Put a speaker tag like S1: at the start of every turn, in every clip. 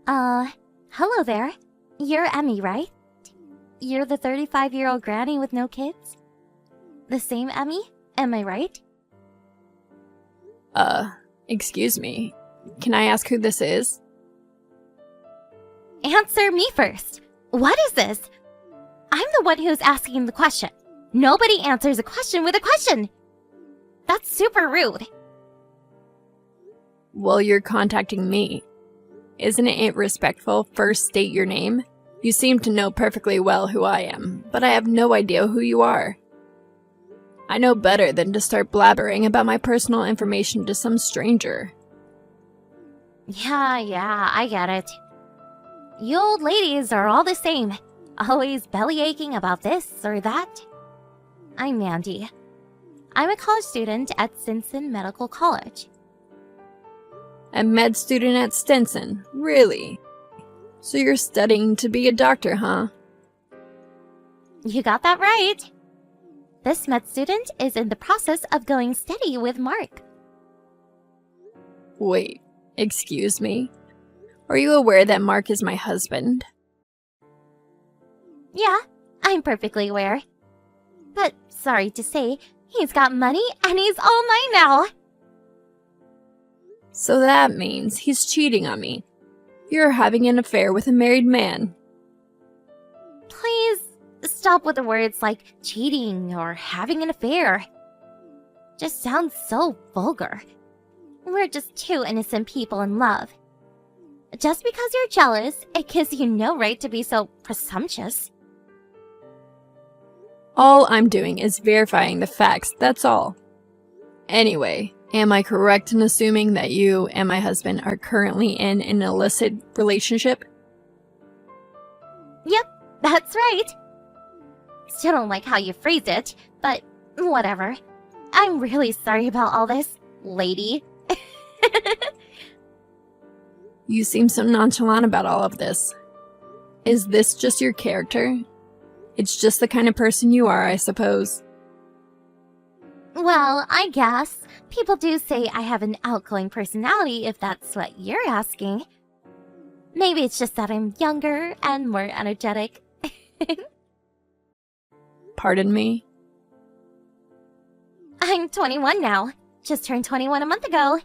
S1: Uh, Hello there. You're Emmy, right? You're the 35-year-old granny with no kids? The same Emmy? Am I right?
S2: Excuse me. Can I ask who this is?
S1: Answer me first. What is this? I'm the one who's asking the question. Nobody answers a question with a question. That's super rude.
S2: Well, you're contacting me. Isn't it respectful first state your name? You seem to know perfectly well who I am, but I have no idea who you are. I know better than to start blabbering about my personal information to some stranger.
S1: Yeah, I get it. You old ladies are all the same. Always belly aching about this or that. I'm Mandy. I'm a college student at Stinson Medical College.
S2: A med student at Stinson, really? So you're studying to be a doctor, huh?
S1: You got that right. This med student is in the process of going steady with Mark.
S2: Wait, excuse me? Are you aware that Mark is my husband?
S1: Yeah, I'm perfectly aware. But sorry to say, he's got money and he's all mine now.
S2: So that means he's cheating on me. You're having an affair with a married man.
S1: Please stop with the words like cheating or having an affair. Just sounds so vulgar. We're just two innocent people in love. Just because you're jealous, it gives you no right to be so presumptuous.
S2: All I'm doing is verifying the facts, that's all. Anyway, am I correct in assuming that you and my husband are currently in an illicit relationship?
S1: Yep, that's right. Still don't like how you phrased it, but whatever. I'm really sorry about all this, lady.
S2: You seem so nonchalant about all of this. Is this just your character? It's just the kind of person you are, I suppose.
S1: Well, I guess. People do say I have an outgoing personality if that's what you're asking. Maybe it's just that I'm younger and more energetic.
S2: Pardon me?
S1: I'm 21 now. Just turned 21 a month ago.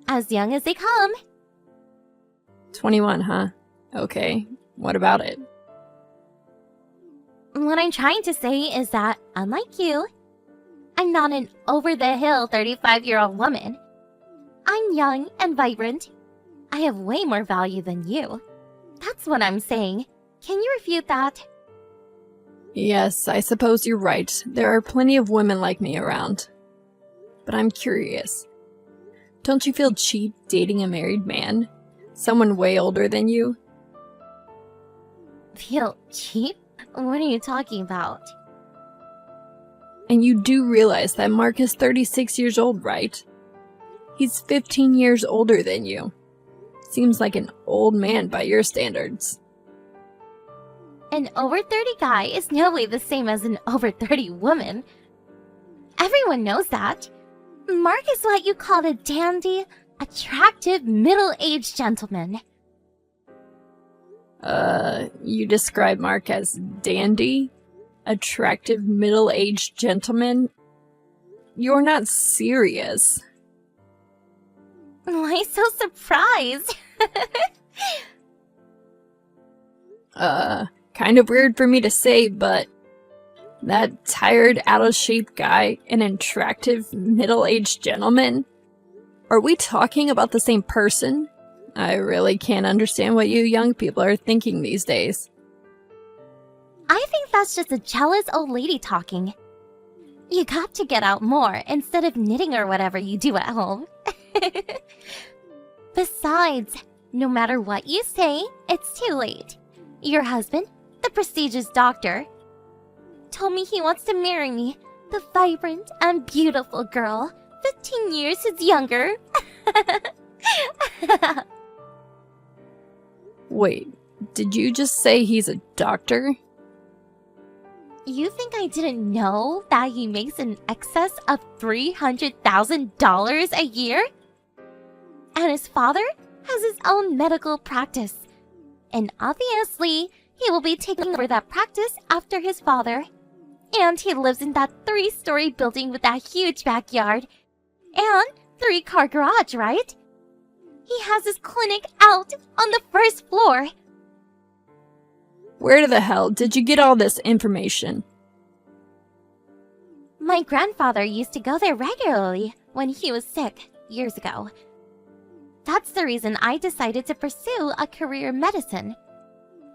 S1: As young as they come.
S2: 21, huh? Okay, what about it?
S1: What I'm trying to say is that, unlike you, I'm not an over-the-hill 35-year-old woman. I'm young and vibrant. I have way more value than you. That's what I'm saying. Can you refute that?
S2: Yes, I suppose you're right. There are plenty of women like me around. But I'm curious. Don't you feel cheap dating a married man? Someone way older than you?
S1: Feel cheap? What are you talking about?
S2: And you do realize that Mark is 36 years old, right? He's 15 years older than you. Seems like an old man by your standards.
S1: An over 30 guy is no way the same as an over 30 woman. Everyone knows that. Mark is what you call a dandy, attractive, middle-aged gentleman.
S2: You describe Mark as dandy? Attractive, middle-aged gentleman? You're not serious.
S1: Why so surprised?
S2: Kind of weird for me to say, but that tired, out-of-shape guy, an attractive, middle-aged gentleman? Are we talking about the same person? I really can't understand what you young people are thinking these days.
S1: I think that's just a jealous old lady talking. You got to get out more instead of knitting or whatever you do at home. Besides, no matter what you say, it's too late. Your husband, the prestigious doctor, told me he wants to marry me, the vibrant and beautiful girl, 15 years his younger.
S2: Wait, did you just say he's a doctor?
S1: You think I didn't know that he makes in excess of $300,000 a year? And his father has his own medical practice. And obviously, he will be taking over that practice after his father. And he lives in that 3-story building with that huge backyard. And 3-car garage, right? He has his clinic out on the 1st floor.
S2: Where the hell did you get all this information?
S1: My grandfather used to go there regularly when he was sick years ago. That's the reason I decided to pursue a career in medicine.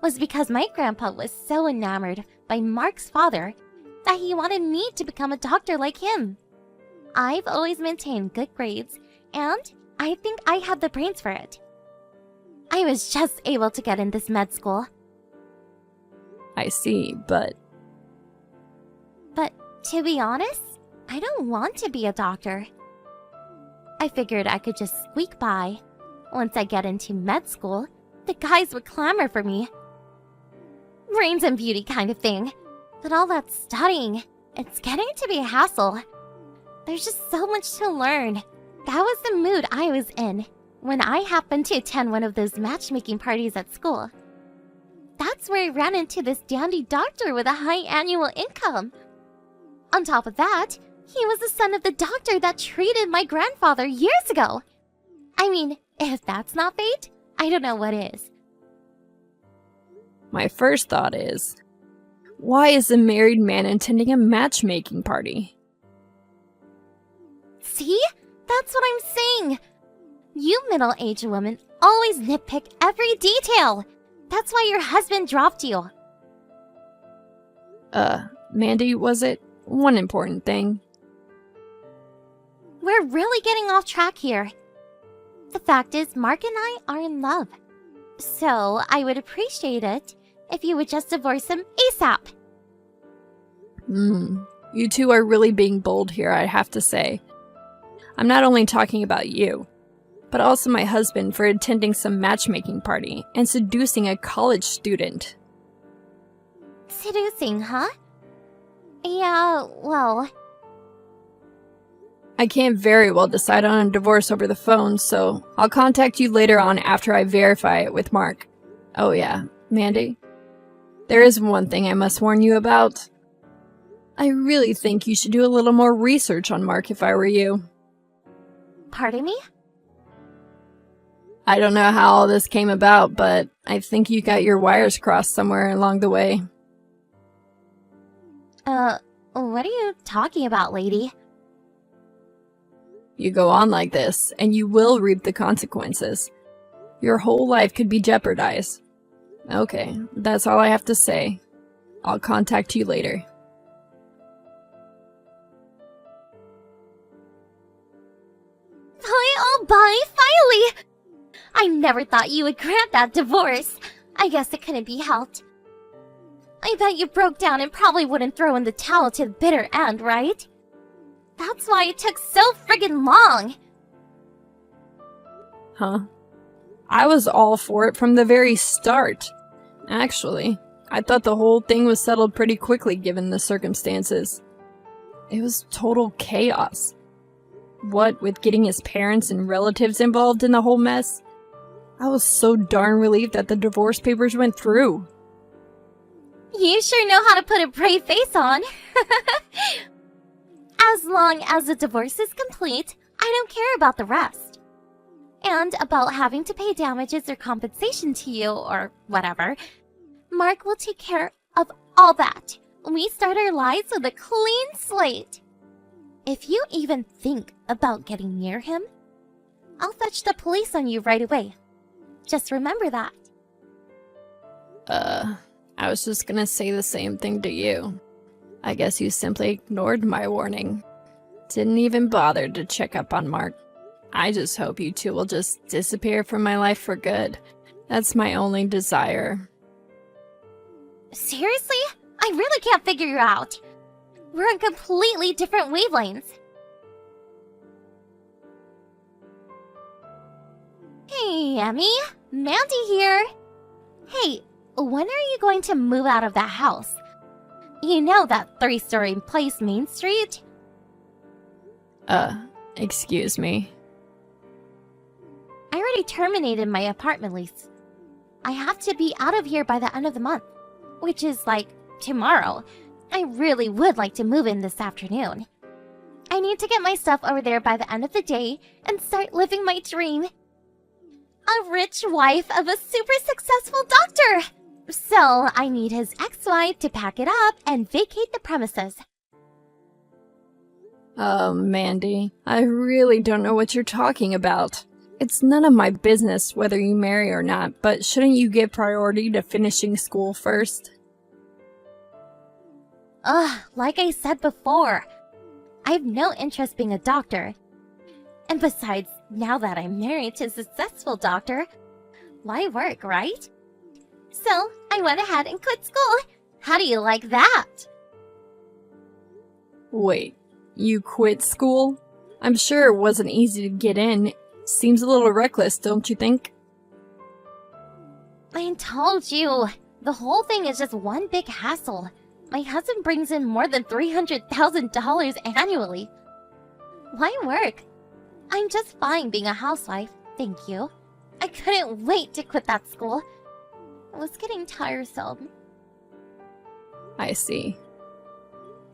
S1: Was because my grandpa was so enamored by Mark's father that he wanted me to become a doctor like him. I've always maintained good grades, and I think I had the brains for it. I was just able to get in this med school.
S2: I see, but
S1: To be honest, I don't want to be a doctor. I figured I could just squeak by. Once I get into med school, the guys would clamor for me. Brains and beauty kind of thing. But all that studying, it's getting to be a hassle. There's just so much to learn. That was the mood I was in when I happened to attend one of those matchmaking parties at school. That's where I ran into this dandy doctor with a high annual income. On top of that, he was the son of the doctor that treated my grandfather years ago. I mean, if that's not fate, I don't know what is.
S2: my first thought is, why is a married man attending a matchmaking party?
S1: See? That's what I'm saying. You middle-aged women always nitpick every detail. That's why your husband dropped you.
S2: Mandy, was it? One important thing.
S1: We're really getting off track here. The fact is, Mark and I are in love. So, I would appreciate it if you would just divorce him ASAP.
S2: You two are really being bold here, I have to say. I'm not only talking about you, but also my husband for attending some matchmaking party and seducing a college student.
S1: Seducing, huh? Yeah, well...
S2: I can't very well decide on a divorce over the phone, so I'll contact you later on after I verify it with Mark. Oh yeah, Mandy? There is one thing I must warn you about. I really think you should do a little more research on Mark if I were you.
S1: Pardon me?
S2: I don't know how all this came about, but I think you got your wires crossed somewhere along the way.
S1: What are you talking about, lady?
S2: You go on like this, and you will reap the consequences. Your whole life could be jeopardized. Okay, that's all I have to say. I'll contact you later.
S1: Bye, finally! I never thought you would grant that divorce. I guess it couldn't be helped. I bet you broke down and probably wouldn't throw in the towel to the bitter end, right? That's why it took so friggin' long.
S2: Huh? I was all for it from the very start. Actually, I thought the whole thing was settled pretty quickly given the circumstances. It was total chaos. What with getting his parents and relatives involved in the whole mess, I was so darn relieved that the divorce papers went through.
S1: You sure know how to put a brave face on. As long as the divorce is complete, I don't care about the rest. And about having to pay damages or compensation to you or whatever, Mark will take care of all that. We start our lives with a clean slate. If you even think about getting near him, I'll fetch the police on you right away. Just remember that.
S2: I was just gonna say the same thing to you. I guess you simply ignored my warning. Didn't even bother to check up on Mark. I just hope you two will just disappear from my life for good. That's my only desire.
S1: Seriously? I really can't figure you out. We're on completely different wavelengths. Hey, Emmy. Mandy here. Hey, when are you going to move out of that house? You know that 3-story place Main Street?
S2: Excuse me.
S1: I already terminated my apartment lease. I have to be out of here by the end of the month, which is like tomorrow. I really would like to move in this afternoon. I need to get my stuff over there by the end of the day and start living my dream. A rich wife of a super successful doctor! So I need his ex-wife to pack it up and vacate the premises.
S2: Oh, Mandy, I really don't know what you're talking about. It's none of my business whether you marry or not, but shouldn't you give priority to finishing school first?
S1: Like I said before, I have no interest being a doctor. And besides, now that I'm married to a successful doctor, why work, right? So, I went ahead and quit school. How do you like that?
S2: Wait, you quit school? I'm sure it wasn't easy to get in. Seems a little reckless, don't you think?
S1: I told you, the whole thing is just one big hassle. My husband brings in more than $300,000 annually. Why work? I'm just fine being a housewife, thank you. I couldn't wait to quit that school. It was getting tiresome.
S2: I see.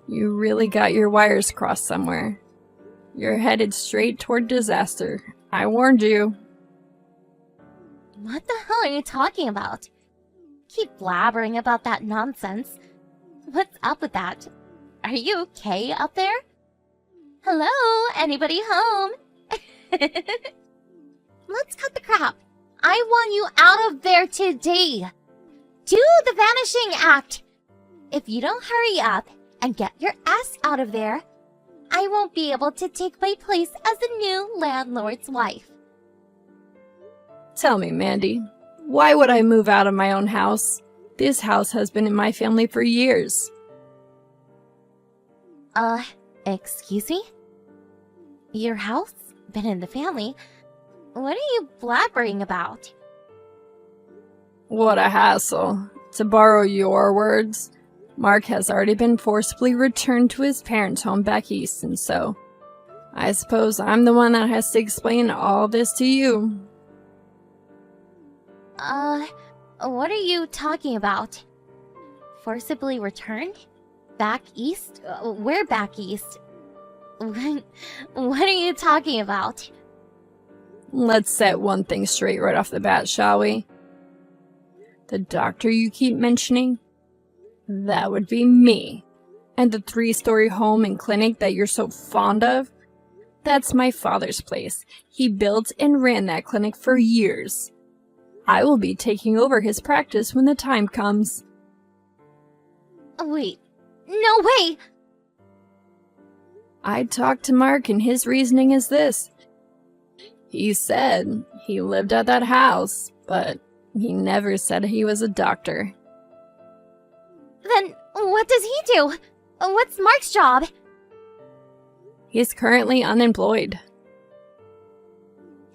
S2: You really got your wires crossed somewhere. You're headed straight toward disaster. I warned you.
S1: What the hell are you talking about? Keep blabbering about that nonsense. What's up with that? Are you okay up there? Hello? Anybody home? Let's cut the crap. I want you out of there today. Do the Vanishing Act. If you don't hurry up and get your ass out of there, I won't be able to take my place as the new landlord's wife.
S2: Tell me, Mandy, why would I move out of my own house? This house has been in my family for years.
S1: Excuse me? Your house? Been in the family? What are you blabbering about?
S2: What a hassle. To borrow your words, Mark has already been forcibly returned to his parents' home back east, and so I suppose I'm the one that has to explain all this to you.
S1: What are you talking about? Forcibly returned? Back east? Where back east? What are you talking about?
S2: Let's set one thing straight right off the bat, shall we? The doctor you keep mentioning? That would be me. And the 3-story home and clinic that you're so fond of? That's my father's place. He built and ran that clinic for years. I will be taking over his practice when the time comes.
S1: Wait, no way!
S2: I talked to Mark and his reasoning is this. He said he lived at that house, but he never said he was a doctor.
S1: Then what does he do? What's Mark's job?
S2: He's currently unemployed.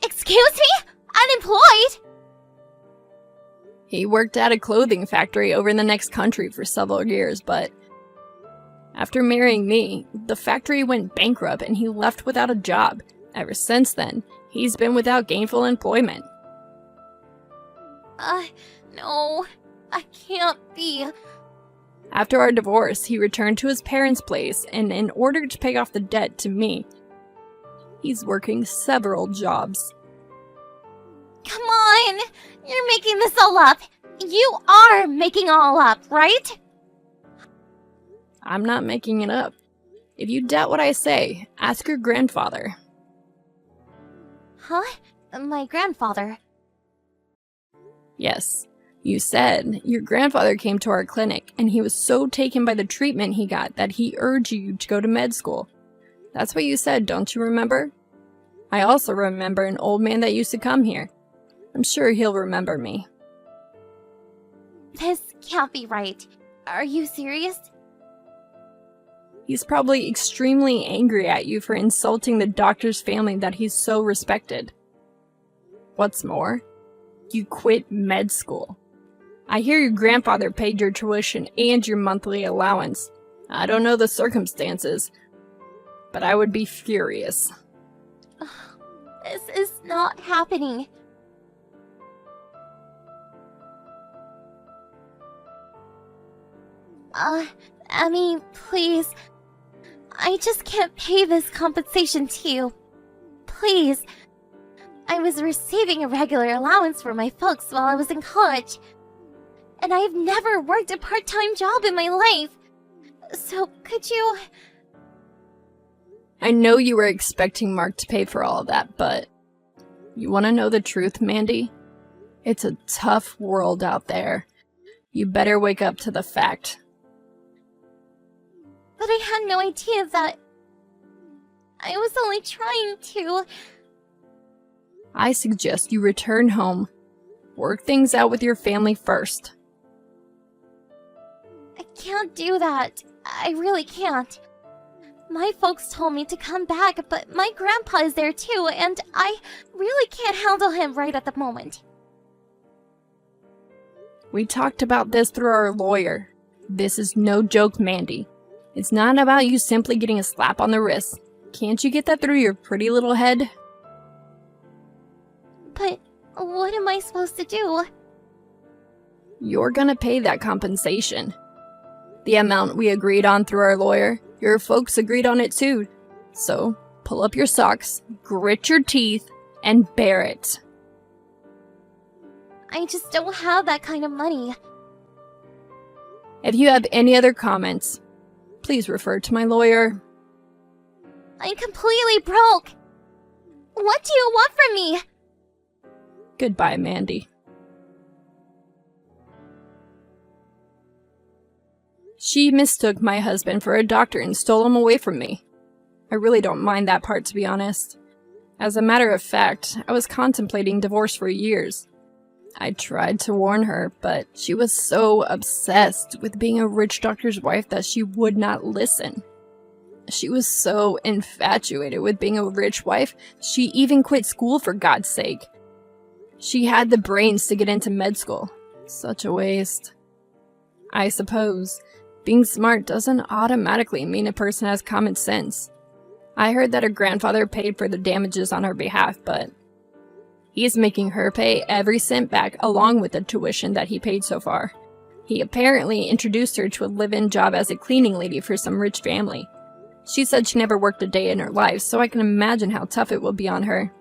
S1: Excuse me? Unemployed?
S2: He worked at a clothing factory over in the next country for several years, but after marrying me, the factory went bankrupt and he left without a job. Ever since then, he's been without gainful employment.
S1: No, I can't be.
S2: After our divorce, he returned to his parents' place, and in order to pay off the debt to me, he's working several jobs.
S1: Come on! You're making this all up! You are making all up, right?
S2: I'm not making it up. If you doubt what I say, ask your grandfather.
S1: Huh? My grandfather.
S2: Yes, you said your grandfather came to our clinic and he was so taken by the treatment he got that he urged you to go to med school. That's what you said, don't you remember? I also remember an old man that used to come here. I'm sure he'll remember me.
S1: This can't be right. Are you serious?
S2: He's probably extremely angry at you for insulting the doctor's family that he's so respected. What's more, you quit med school. I hear your grandfather paid your tuition and your monthly allowance. I don't know the circumstances, but I would be furious.
S1: This is not happening. Emmy, please. I just can't pay this compensation to you. Please. I was receiving a regular allowance from my folks while I was in college. And I've never worked a part-time job in my life. So, could you...
S2: I know you were expecting Mark to pay for all of that, but... You want to know the truth, Mandy? It's a tough world out there. You better wake up to the fact.
S1: But I had no idea that... I was only trying to...
S2: I suggest you return home. Work things out with your family first.
S1: I can't do that. I really can't. My folks told me to come back, but my grandpa is there too, and I really can't handle him right at the moment.
S2: We talked about this through our lawyer. This is no joke, Mandy. It's not about you simply getting a slap on the wrist. Can't you get that through your pretty little head?
S1: But what am I supposed to do?
S2: You're gonna pay that compensation. The amount we agreed on through our lawyer, your folks agreed on it too. So, pull up your socks, grit your teeth, and bear it.
S1: I just don't have that kind of money.
S2: If you have any other comments, please refer to my lawyer.
S1: I'm completely broke. What do you want from me?
S2: Goodbye, Mandy. She mistook my husband for a doctor and stole him away from me. I really don't mind that part, to be honest. As a matter of fact, I was contemplating divorce for years. I tried to warn her, but she was so obsessed with being a rich doctor's wife that she would not listen. She was so infatuated with being a rich wife, she even quit school for God's sake. She had the brains to get into med school. Such a waste. I suppose being smart doesn't automatically mean a person has common sense. I heard that her grandfather paid for the damages on her behalf, but he's making her pay every cent back along with the tuition that he paid so far. He apparently introduced her to a live-in job as a cleaning lady for some rich family. She said she never worked a day in her life, so I can imagine how tough it will be on her.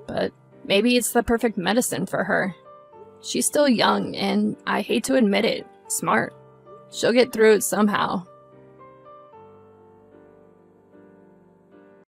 S2: But maybe it's the perfect medicine for her. She's still young, and I hate to admit it, smart. She'll get through it somehow.